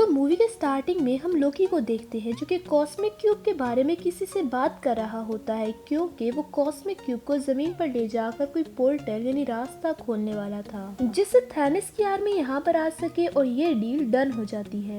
Movie के starting में हम लोकी को देखते हैं जो कि कॉस्मिक क्यूब के बारे में किसी से बात कर रहा होता है, क्योंकि वो कॉस्मिक क्यूब को जमीन पर ले जाकर कोई पोर्टल यानी रास्ता खोलने वाला था जिससे थैनोस की आर्मी यहाँ पर आ सके और ये डील डन हो जाती है।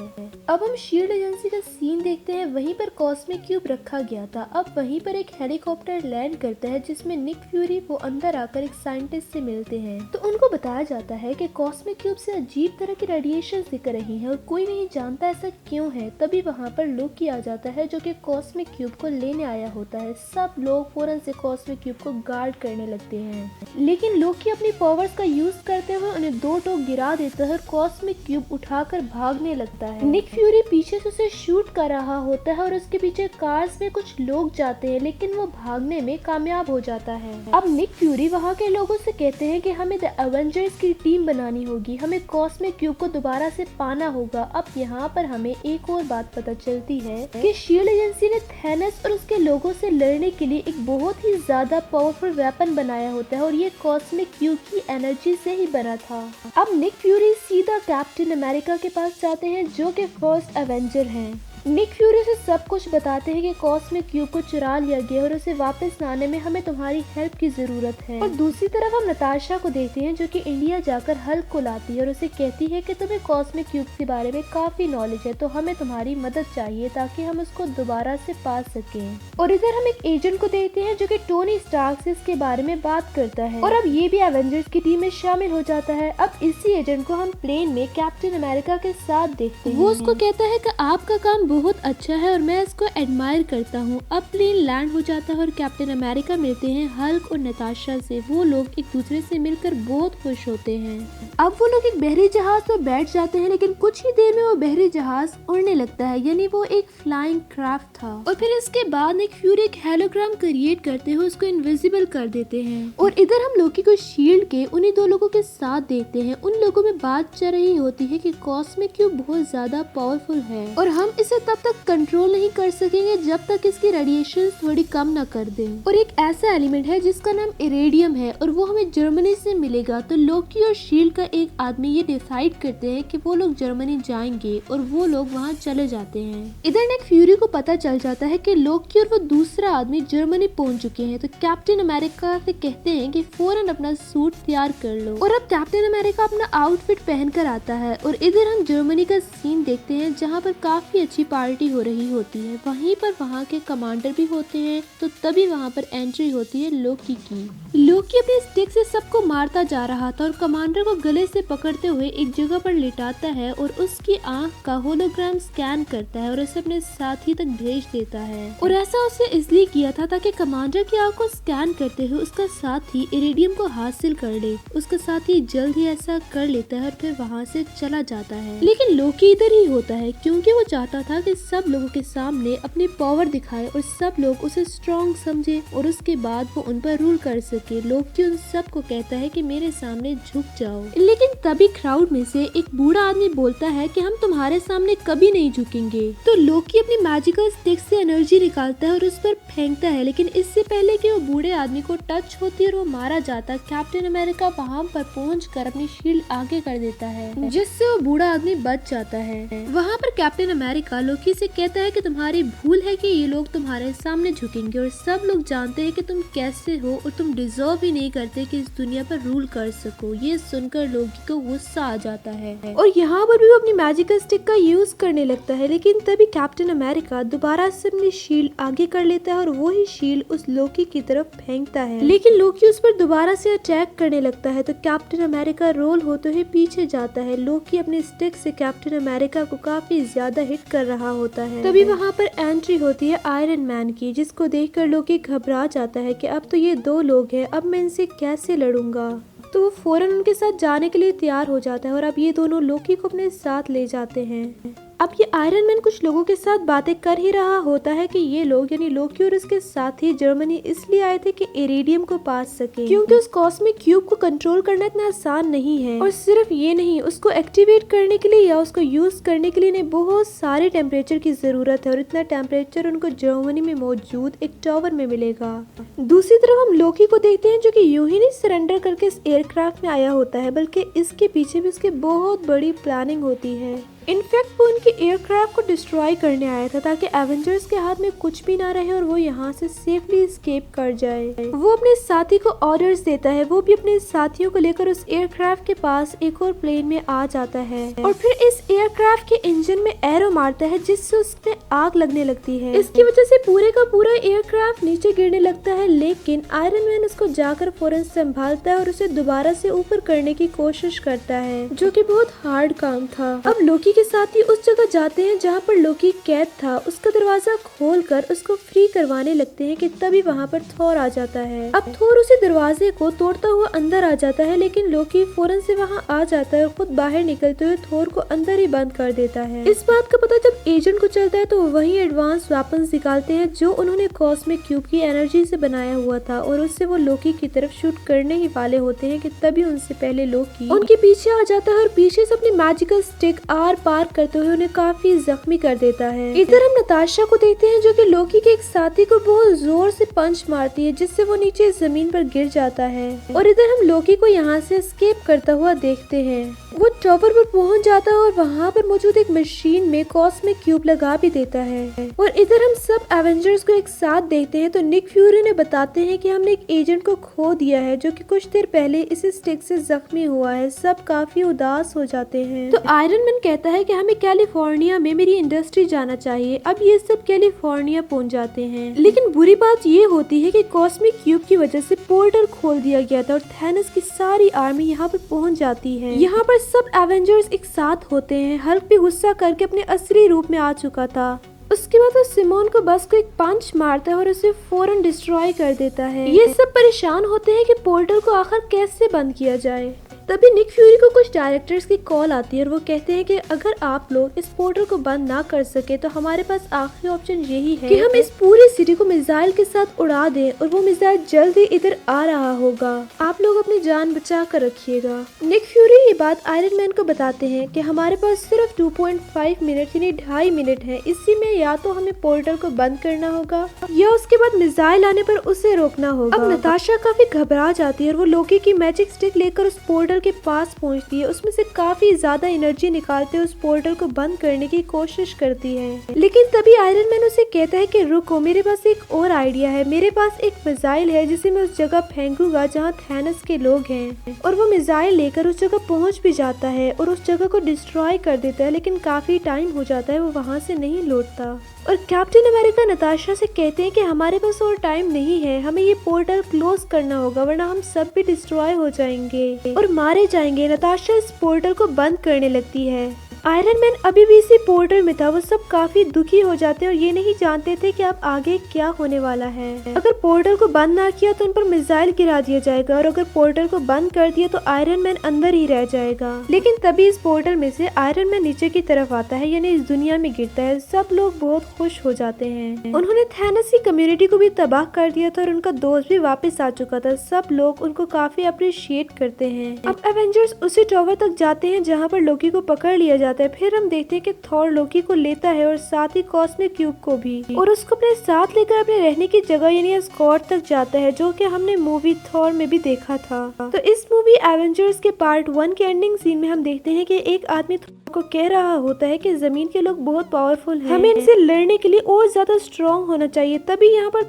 अब हम शील्ड एजेंसी का सीन देखते हैं, वहीं पर कॉस्मिक क्यूब रखा गया था। अब वहीं पर एक हेलीकॉप्टर लैंड करता है जिसमें निक फ्यूरी वो अंदर आकर एक साइंटिस्ट से मिलते हैं। तो उनको बताया जाता है कि कॉस्मिक क्यूब से अजीब तरह की रेडिएशन दिख रही है और कोई नहीं जानता ऐसा क्यों है। तभी वहाँ पर लोकी आ जाता है जो कि कॉस्मिक क्यूब को लेने आया होता है। सब लोग फौरन से कॉस्मिक क्यूब को गार्ड करने लगते हैं, लेकिन लोकी अपनी पावर्स का यूज करते हुए उन्हें दो टोक गिरा देता है और कॉस्मिक क्यूब उठाकर भागने लगता है। निक फ्यूरी पीछे से उसे शूट कर रहा होता है और उसके पीछे कार्स में कुछ लोग जाते हैं, लेकिन वो भागने में कामयाब हो जाता है। अब निक फ्यूरी वहाँ के लोगों से कहते हैं कि हमें द एवेंजर्स की टीम बनानी होगी, हमें कॉस्मिक क्यूब को दोबारा से पाना होगा। अब यहाँ पर हमें एक और बात पता चलती है कि शील्ड एजेंसी ने थैनोस और उसके लोगों से लड़ने के लिए एक बहुत ही ज्यादा पावरफुल वेपन बनाया होता है और ये कॉस्मिक क्यूब की एनर्जी से ही बना था। अब निक फ्यूरी सीधा कैप्टन अमेरिका के पास जाते हैं जो कि फर्स्ट एवेंजर हैं। निक फ्यूरी से सब कुछ बताते हैं कि कॉस्मिक क्यूब को चुरा लिया गया और उसे वापस लाने में हमें तुम्हारी हेल्प की जरूरत है। और दूसरी तरफ हम नताशा को देखते हैं जो कि इंडिया जाकर हल्क को लाती है और उसे कहती है कि तुम्हें कॉस्मिक क्यूब के बारे में काफी नॉलेज है, तो हमें तुम्हारी मदद चाहिए ताकि हम उसको दोबारा से पा सकें। और इधर हम एक एजेंट को देखते हैं जो कि टोनी स्टार्क से इसके बारे में बात करता है और अब ये भी एवेंजर्स की टीम में शामिल हो जाता है। अब इसी एजेंट को हम प्लेन में कैप्टन अमेरिका के साथ देखते हैं। वो उसको कहता है कि आपका काम बहुत अच्छा है और मैं इसको एडमायर करता हूँ। अब प्लेन लैंड हो जाता है और कैप्टन अमेरिका मिलते हैं हल्क और नताशा से। वो लोग एक दूसरे से मिलकर बहुत खुश होते हैं। अब वो लोग एक बहरी जहाज पर बैठ जाते हैं, लेकिन कुछ ही देर में वो बहरी जहाज उड़ने लगता है, यानी वो एक फ्लाइंग क्राफ्ट था। और फिर इसके बाद निक फ्यूरी एक हेलोग्राम क्रिएट करते हुए उसको इनविजिबल कर देते हैं। और इधर हम लोकी को शील्ड के उन्हीं दो लोगों के साथ देखते हैं। उन लोगों में बात चल रही होती है कि कॉस्मिक क्यूब बहुत ज्यादा पावरफुल है और हम इसे तब तक कंट्रोल नहीं कर सकेंगे जब तक इसकी रेडिएशन थोड़ी कम न कर दें। और एक ऐसा एलिमेंट है जिसका नाम इरेडियम है और वो हमें जर्मनी से मिलेगा। तो लोकी और शील्ड का एक आदमी ये डिसाइड करते हैं कि वो लोग जर्मनी जाएंगे और वो लोग वहाँ चले जाते हैं। इधर निक फ्यूरी को पता चल जाता है कि लोकी और वो दूसरा आदमी जर्मनी पहुंच चुके हैं। तो कैप्टन अमेरिका से कहते हैं कि फौरन अपना सूट तैयार कर लो। और अब कैप्टन अमेरिका अपना आउटफिट पहनकर आता है और इधर हम जर्मनी का सीन देखते हैं जहाँ पर काफी अच्छी पार्टी हो रही होती है। वहीं पर वहाँ के कमांडर भी होते हैं। तो तभी वहाँ पर एंट्री होती है लोकी की। लोकी अपने स्टिक से सबको मारता जा रहा था और कमांडर को गले से पकड़ते हुए एक जगह पर लिटाता है और उसकी आंख का होलोग्राम स्कैन करता है और उसे अपने साथी तक भेज देता है। और ऐसा उसे इसलिए किया था ताकि कमांडर की आंख को स्कैन करते हुए उसका साथी इरिडियम को हासिल कर ले। उसका साथी जल्द ही ऐसा कर लेता है और फिर वहाँ से चला जाता है। लेकिन लोकी इधर ही होता है क्योंकि वो चाहता था कि सब लोगों के सामने अपनी पावर दिखाए और सब लोग उसे स्ट्रॉन्ग समझे और उसके बाद वो उन पर रूल कर सके। लोकी उन सब को कहता है कि मेरे सामने झुक जाओ, लेकिन तभी क्राउड में से एक बूढ़ा आदमी बोलता है कि हम तुम्हारे सामने कभी नहीं झुकेंगे। तो लोकी अपनी मैजिकल स्टिक से एनर्जी निकालता है और उस पर फेंकता है, लेकिन इससे पहले कि वो बूढ़े आदमी को टच होती है और वो मारा जाता, कैप्टन अमेरिका वहाँ पर पहुंचकर अपनी शील्ड आगे कर देता है जिससे वो बूढ़ा आदमी बच जाता है। वहाँ पर कैप्टन अमेरिका लोकी से कहता है कि तुम्हारी भूल है कि ये लोग तुम्हारे सामने झुकेंगे और सब लोग जानते हैं कि तुम कैसे हो और तुम डिजर्व ही नहीं करते कि इस दुनिया पर रूल कर सको। ये सुनकर लोकी को गुस्सा आ जाता है और यहाँ पर भी वो अपनी मैजिकल स्टिक का यूज करने लगता है, लेकिन तभी कैप्टन अमेरिका दोबारा से अपनी शील्ड आगे कर लेता है और वो ही शील्ड उस लोकी की तरफ फेंकता है, लेकिन लोकी उस पर दोबारा से अटैक करने लगता है। तो कैप्टन अमेरिका रोल होते हुए पीछे जाता है। लोकी अपनी स्टिक से कैप्टन अमेरिका को काफी ज्यादा हिट कर रहा होता है। तभी वहाँ पर एंट्री होती है आयरन मैन की, जिसको देखकर लोकी घबरा जाता है कि अब तो ये दो लोग हैं, अब मैं इनसे कैसे लड़ूंगा। तो वो फौरन उनके साथ जाने के लिए तैयार हो जाता है और अब ये दोनों लोकी को अपने साथ ले जाते हैं। अब ये आयरन मैन कुछ लोगों के साथ बातें कर ही रहा होता है कि ये लोग यानी लोकी और उसके साथी जर्मनी इसलिए आए थे कि इरिडियम को पा सके, क्योंकि उस कॉस्मिक क्यूब को कंट्रोल करना इतना आसान नहीं है। और सिर्फ ये नहीं, उसको एक्टिवेट करने के लिए या उसको यूज करने के लिए बहुत सारे टेम्परेचर की जरूरत है और इतना टेम्परेचर उनको जर्मनी में मौजूद एक टावर में मिलेगा। दूसरी तरफ हम लोकी को देखते हैं जो कि यूं ही नहीं सरेंडर करके इस एयरक्राफ्ट में आया होता है, बल्कि इसके पीछे भी उसकी बहुत बड़ी प्लानिंग होती है। इनफैक्ट वो उनके एयरक्राफ्ट को डिस्ट्रॉय करने आया था ताकि एवेंजर्स के हाथ में कुछ भी ना रहे और वो यहाँ से सेफली एस्केप कर जाए। वो अपने साथी को ऑर्डर्स देता है, वो भी अपने साथियों को लेकर उस एयरक्राफ्ट के पास एक और प्लेन में आ जाता है और फिर इस एयरक्राफ्ट के इंजन में एरो मारता है जिससे उसमें आग लगने लगती है। इसकी वजह से पूरे का पूरा एयरक्राफ्ट नीचे गिरने लगता है, लेकिन आयरन मैन उसको जाकर फौरन संभालता है और उसे दोबारा से ऊपर करने की कोशिश करता है, जो कि बहुत हार्ड काम था। अब लोकी के साथी उस जगह जाते हैं जहाँ पर लोकी कैद था। उसका दरवाजा खोलकर उसको फ्री करवाने लगते हैं कि तभी वहाँ पर थोर आ जाता है। अब थोर उसी दरवाजे को तोड़ता हुआ अंदर आ जाता है, लेकिन लोकी फौरन से वहाँ आ जाता है और खुद बाहर निकलते हुए थोर को अंदर ही बंद कर देता है। इस बात का पता जब एजेंट को चलता है तो वही एडवांस वेपन्स निकालते हैं जो उन्होंने कॉस्मिक क्यूब की एनर्जी से बनाया हुआ था और उससे वो लोकी की तरफ शूट करने ही वाले होते हैं कि तभी उनसे पहले लोकी उनके पीछे आ जाता है और पीछे से अपनी मैजिकल स्टिक आर पार करते हुए उन्हें काफी जख्मी कर देता है। इधर हम नताशा को देखते हैं जो कि लोकी के एक साथी को बहुत जोर से पंच मारती है जिससे वो नीचे जमीन पर गिर जाता है और इधर हम लोकी को यहाँ से एस्केप करता हुआ देखते हैं। वो टॉवर पर पहुंच जाता है और वहाँ पर मौजूद एक मशीन में कॉस्मिक क्यूब लगा भी देता है और इधर हम सब एवेंजर्स को एक साथ देखते हैं तो निक फ्यूरी ने बताते हैं कि हमने एक एजेंट को खो दिया है जो कि कुछ देर पहले इस स्टिक से जख्मी हुआ है। सब काफी उदास हो जाते हैं तो आयरन मैन कहता है कि हमें कैलिफोर्निया में मेरी इंडस्ट्री जाना चाहिए। अब ये सब कैलिफोर्निया पहुंच जाते हैं, लेकिन बुरी बात ये होती है कि कॉस्मिक क्यूब की वजह से पोर्टल खोल दिया गया था और थैनोस की सारी आर्मी यहाँ पर पहुंच जाती है। यहाँ पर सब एवेंजर्स एक साथ होते हैं। हल्क भी गुस्सा करके अपने असली रूप में आ चुका था। उसके बाद वो सिमोन को बस को एक पंच मारता है और उसे फौरन डिस्ट्रॉय कर देता है। ये सब परेशान होते हैं कि पोर्टल को आखिर कैसे बंद किया जाए। तभी निक फ्यूरी को कुछ डायरेक्टर्स की कॉल आती है और वो कहते हैं कि अगर आप लोग इस पोर्टल को बंद ना कर सके तो हमारे पास आखिरी ऑप्शन यही है कि हम इस पूरी सिटी को मिसाइल के साथ उड़ा दें और वो मिसाइल जल्द ही इधर आ रहा होगा। आप लोग अपनी जान बचा कर रखिएगा। निक फ्यूरी ये बात आयरन मैन को बताते हैं कि हमारे पास सिर्फ 2.5 मिनट यानी 2.5 मिनट है। इसी में या तो हमें पोर्टल को बंद करना होगा या उसके बाद मिसाइल आने पर उसे रोकना होगा। अब नताशा काफी घबरा जाती है और वो लोकी की मैजिक स्टिक लेकर उस पोर्टल के पास पहुंचती है। उसमें से काफी ज्यादा एनर्जी निकालते उस पोर्टल को बंद करने की कोशिश करती है, लेकिन तभी आयरन मैन उसे कहता है कि रुको, मेरे पास एक और आइडिया है। मेरे पास एक मिसाइल है जिसे मैं उस जगह फेंकूंगा जहां थैनोस के लोग हैं। और वो मिसाइल लेकर उस जगह पहुंच भी जाता है और उस जगह को डिस्ट्रॉय कर देता है, लेकिन काफी टाइम हो जाता है, वो वहां से नहीं लौटता। और कैप्टन अमेरिका नताशा से कहते हैं कि हमारे पास और टाइम नहीं है, हमें ये पोर्टल क्लोज करना होगा वरना हम सब भी डिस्ट्रॉय हो जाएंगे और मारे जाएंगे। नताशा इस पोर्टल को बंद करने लगती है। आयरन मैन अभी भी इसी पोर्टल में था। वो सब काफी दुखी हो जाते हैं और ये नहीं जानते थे कि अब आगे क्या होने वाला है। अगर पोर्टल को बंद ना किया तो उन पर मिसाइल गिरा दिया जाएगा और अगर पोर्टल को बंद कर दिया तो आयरन मैन अंदर ही रह जाएगा। लेकिन तभी इस पोर्टल में से आयरन मैन नीचे की तरफ आता है, यानी इस दुनिया में गिरता है। सब लोग बहुत खुश हो जाते हैं। उन्होंने थैनोस की कम्युनिटी को भी तबाह कर दिया था और उनका दोस्त भी वापस आ चुका था। सब लोग उनको काफी अप्रिशिएट करते हैं। अब एवेंजर्स उसी टावर तक जाते हैं जहाँ पर लोकी को पकड़ लिया जाता है। फिर हम देखते हैं कि थॉर लोकी को लेता है और साथ ही कॉस्मिक क्यूब को भी, और उसको अपने साथ लेकर अपने रहने की जगह यानी एस्कॉर्ट तक जाता है, जो कि हमने मूवी थॉर में भी देखा था। तो इस मूवी एवेंजर्स के पार्ट 1 के एंडिंग सीन में हम देखते हैं कि एक आदमी थॉर को कह रहा होता है कि जमीन के लोग बहुत पावरफुल हैं, हमें इनसे लड़ने के लिए और ज्यादा स्ट्रॉन्ग होना चाहिए। तभी यहाँ पर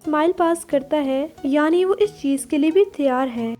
स्माइल पास करता है, यानी वो इस चीज के लिए भी तैयार है।